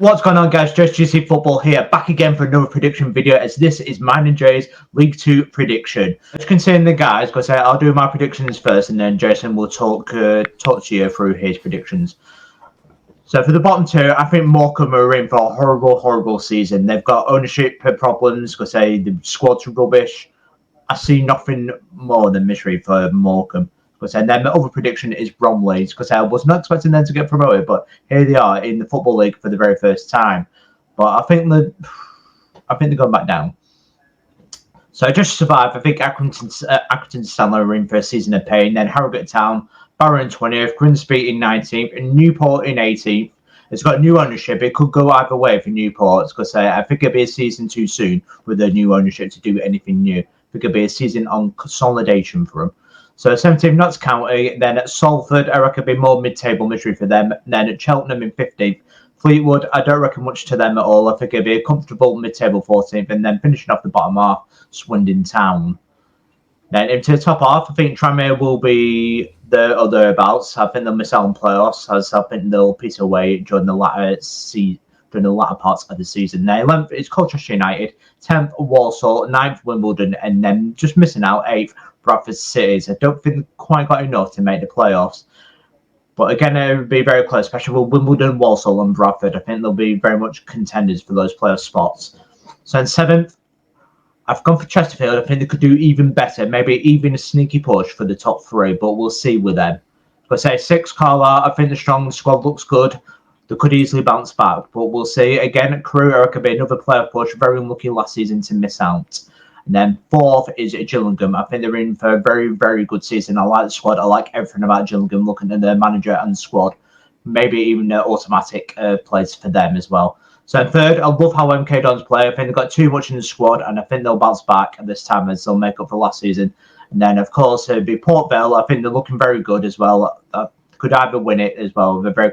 What's going on, guys? JSGC Football here, back again for another prediction video, as this is mine and Jay's League 2 prediction. As you can see in the guys, because I'll do my predictions first, and then Jason will talk to you through his predictions. So for the bottom two, I think Morecambe are in for a horrible season. They've got ownership problems, because the squad's rubbish. I see nothing more than misery for Morecambe. And then the other prediction is Bromley, because I was not expecting them to get promoted, but here they are in the Football League for the very first time. But I think they're going back down. So just to survive, I think Accrington Stanley are in for a season of pain. Then Harrogate Town, Barrow in 20th, Grimsby in 19th, and Newport in 18th. It's got new ownership. It could go either way for Newport, because I think it'll be a season too soon with the new ownership to do anything new. I think it'll be a season on consolidation for them. So 17th, Notts County. Then at Salford, I reckon it'll be more mid-table misery for them. Then at Cheltenham in 15th. Fleetwood, I don't reckon much to them at all. I think it'll be a comfortable mid-table 14th. And then finishing off the bottom half, Swindon Town. Then into the top half, I think Tranmere will be the other abouts. I think they'll miss out on playoffs, as I think they'll piece away during the latter parts of the season. Now, 11th is Colchester United, 10th Walsall, 9th Wimbledon, and then just missing out 8th Bradford Cities. I don't think they've quite got enough to make the playoffs. But again, it would be very close, especially with Wimbledon, Walsall, and Bradford. I think they'll be very much contenders for those playoff spots. So in 7th, I've gone for Chesterfield. I think they could do even better, maybe even a sneaky push for the top 3, but we'll see with them. But say 6th Carlisle, I think the strong squad looks good. They could easily bounce back, but we'll see. Again, Crewe could be another playoff push. Very unlucky last season to miss out. And then 4th is Gillingham. I think they're in for a very, very good season. I like the squad. I like everything about Gillingham, looking at their manager and squad. Maybe even an automatic place for them as well. So 3rd, I love how MK Dons play. I think they've got too much in the squad, and I think they'll bounce back at this time as they'll make up for last season. And then, of course, it'll be Port Vale. I think they're looking very good as well. Could either win it as well. They're very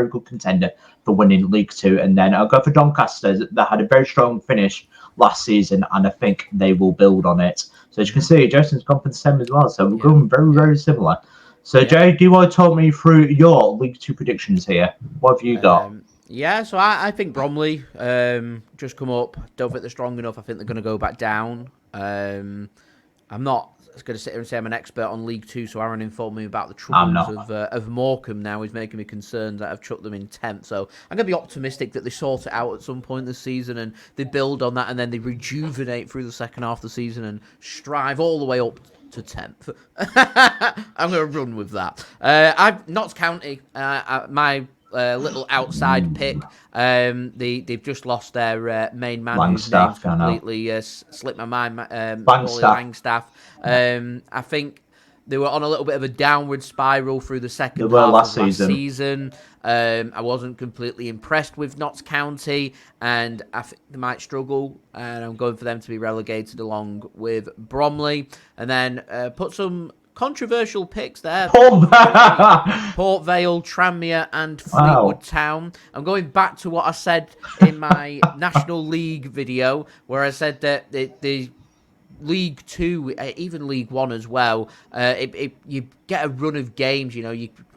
good contender for winning League 2. And then I'll go for Doncaster. That had a very strong finish last season, and I think they will build on it. So as you can see, Jason's gone for the same as well. So we're going very, very similar. So Jay, do you want to talk me through your League 2 predictions here? What have you got? So I think Bromley just come up. Don't think they're strong enough. I think they're going to go back down. I'm not going to sit here and say I'm an expert on League 2, so Aaron informed me about the troubles of Morecambe now. He's making me concerned that I've chucked them in 10th. So I'm going to be optimistic that they sort it out at some point this season and they build on that and then they rejuvenate through the second half of the season and strive all the way up to 10th. I'm going to run with that. Notts County, my little outside pick. They've just lost their main man, whose name's completely slipped my mind. Langstaff. I think they were on a little bit of a downward spiral through the second half of last season. I wasn't completely impressed with Notts County, and I think they might struggle, and I'm going for them to be relegated along with Bromley. And then put some controversial picks there. Port Vale, Tranmere, and Fleetwood Town. I'm going back to what I said in my National League video, where I said that the League 2, even League 1 as well, you get a run of games,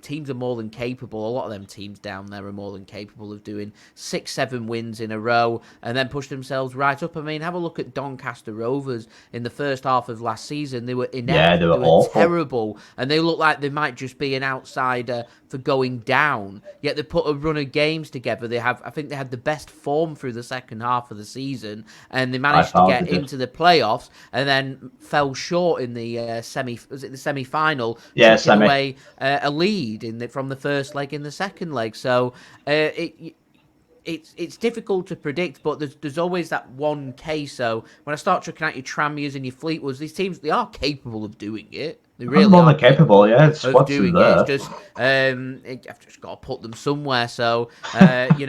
teams are more than capable. A lot of them teams down there are more than capable of doing 6-7 wins in a row and then push themselves right up. I mean, have a look at Doncaster Rovers in the first half of last season. They were inept. Yeah, they were terrible, and they look like they might just be an outsider for going down. Yet they put a run of games together. I think they had the best form through the second half of the season, and they managed to get into the playoffs and then fell short in the semi-final. Yeah, semi. Away a lead from the first leg in the second leg. So it's difficult to predict, but there's always that one case. So when I start chucking out your Tranmeres and your Fleetwoods, these teams, they are capable of doing it. They really are capable, yeah. It's of doing it. It's just I've just got to put them somewhere. So if you're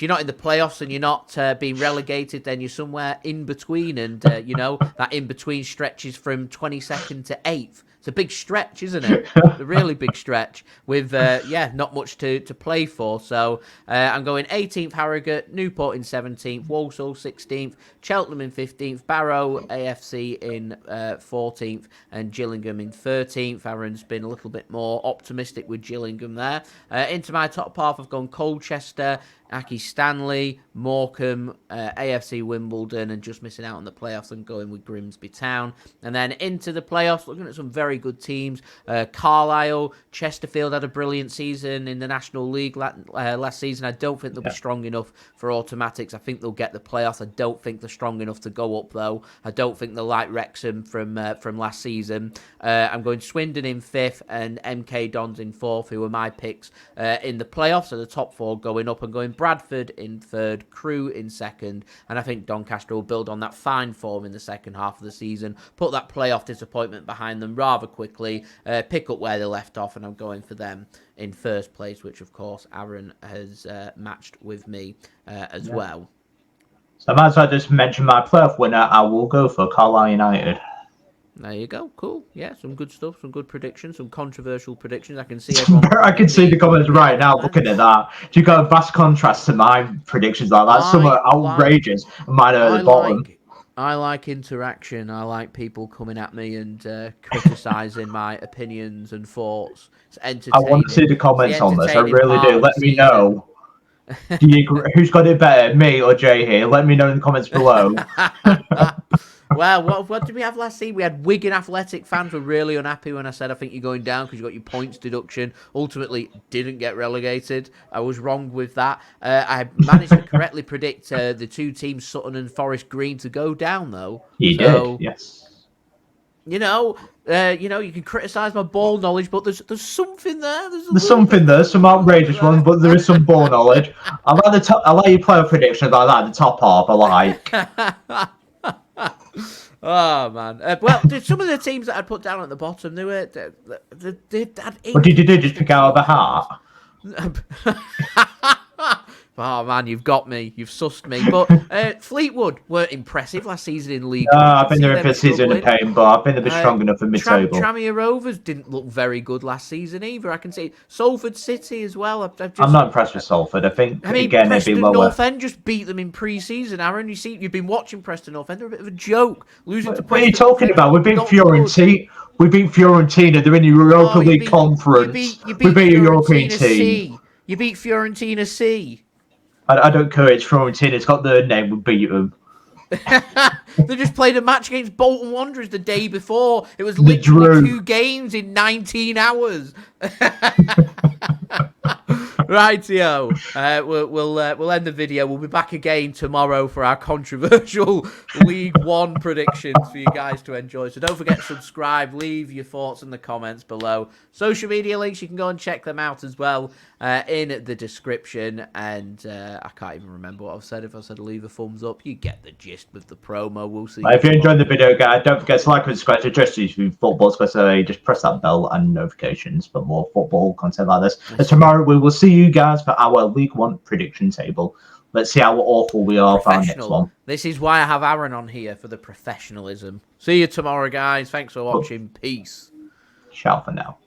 not in the playoffs and you're not being relegated, then you're somewhere in between, and that in between stretches from 22nd to 8th. It's a big stretch, isn't it? A really big stretch with, not much to play for. So I'm going 18th Harrogate, Newport in 17th, Walsall 16th, Cheltenham in 15th, Barrow AFC in 14th, and Gillingham in 13th. Aaron's been a little bit more optimistic with Gillingham there. Into my top half, I've gone Colchester, Aki Stanley, Morecambe, AFC Wimbledon, and just missing out on the playoffs and going with Grimsby Town. And then into the playoffs, looking at some very good teams. Carlisle, Chesterfield had a brilliant season in the National League last season. I don't think they'll be strong enough for automatics. I think they'll get the playoffs. I don't think they're strong enough to go up, though. I don't think they're like Wrexham from last season. I'm going Swindon in 5th and MK Dons in 4th, who are my picks in the playoffs. So the top 4 going up. I'm going Bradford in 3rd, Crewe in 2nd, and I think Doncaster will build on that fine form in the second half of the season, put that playoff disappointment behind them rather quickly, pick up where they left off, and I'm going for them in 1st place, which of course Aaron has matched with me as well. So I might as well just mention my playoff winner. I will go for Carlisle United. There you go. Cool. Yeah, some good stuff, some good predictions, some controversial predictions. I can see everyone. I can see the comments right now looking at that. You've got a vast contrast to my predictions like that. Some are outrageous, and mine are at the bottom. I like interaction. I like people coming at me and criticising my opinions and thoughts. It's entertaining. I want to see the comments on this. I really do. Let me know. Do you agree? Who's got it better, me or Jay here? Let me know in the comments below. Well, what did we have last season? We had Wigan Athletic fans were really unhappy when I said I think you're going down because you got your points deduction. Ultimately, didn't get relegated. I was wrong with that. I managed to correctly predict the 2 teams, Sutton and Forest Green, to go down, though. You did, yes. You can criticise my ball knowledge, but there's something there. There's something there, some outrageous one, but there is some ball knowledge. I like your player predictions like that. The top half, I like. Oh man! Well, some of the teams that I'd put down at the bottom, they had. What did you do? Just pick out of the heart? Oh man, you've got me. You've sussed me. But Fleetwood weren't impressive last season in League. I've been there for a season in pain, but I've been a bit strong enough for mid-table. Tranmere Rovers didn't look very good last season either. I can see Salford City as well. I'm not impressed with Salford. I mean, again, Preston they'd be lower. North End just beat them in pre-season. Aaron, you've been watching Preston North End. They're a bit of a joke. Losing to what are you talking about? We beat Fiorentina. We beat Fiorentina. They're in the Europa League conference. We beat a European team. You beat Fiorentina C. I don't care. It's Fiorentina. It's got their name. We beat them. They just played a match against Bolton Wanderers the day before. It was literally 2 games in 19 hours. Rightio. We'll end the video. We'll be back again tomorrow for our controversial League One predictions for you guys to enjoy. So don't forget to subscribe. Leave your thoughts in the comments below. Social media links, you can go and check them out as well in the description. And I can't even remember what I've said. If I said leave a thumbs up, you get the gist with the promo. We'll see. If you enjoyed the video, guys, don't forget to like and subscribe to JSGC Football. Just press that bell and notifications for more football content like this. And tomorrow we will see you guys for our League One prediction table. Let's see how awful we are for our next one. This is why I have Aaron on here, for the professionalism. See you tomorrow, guys. Thanks for watching. Peace. Ciao for now.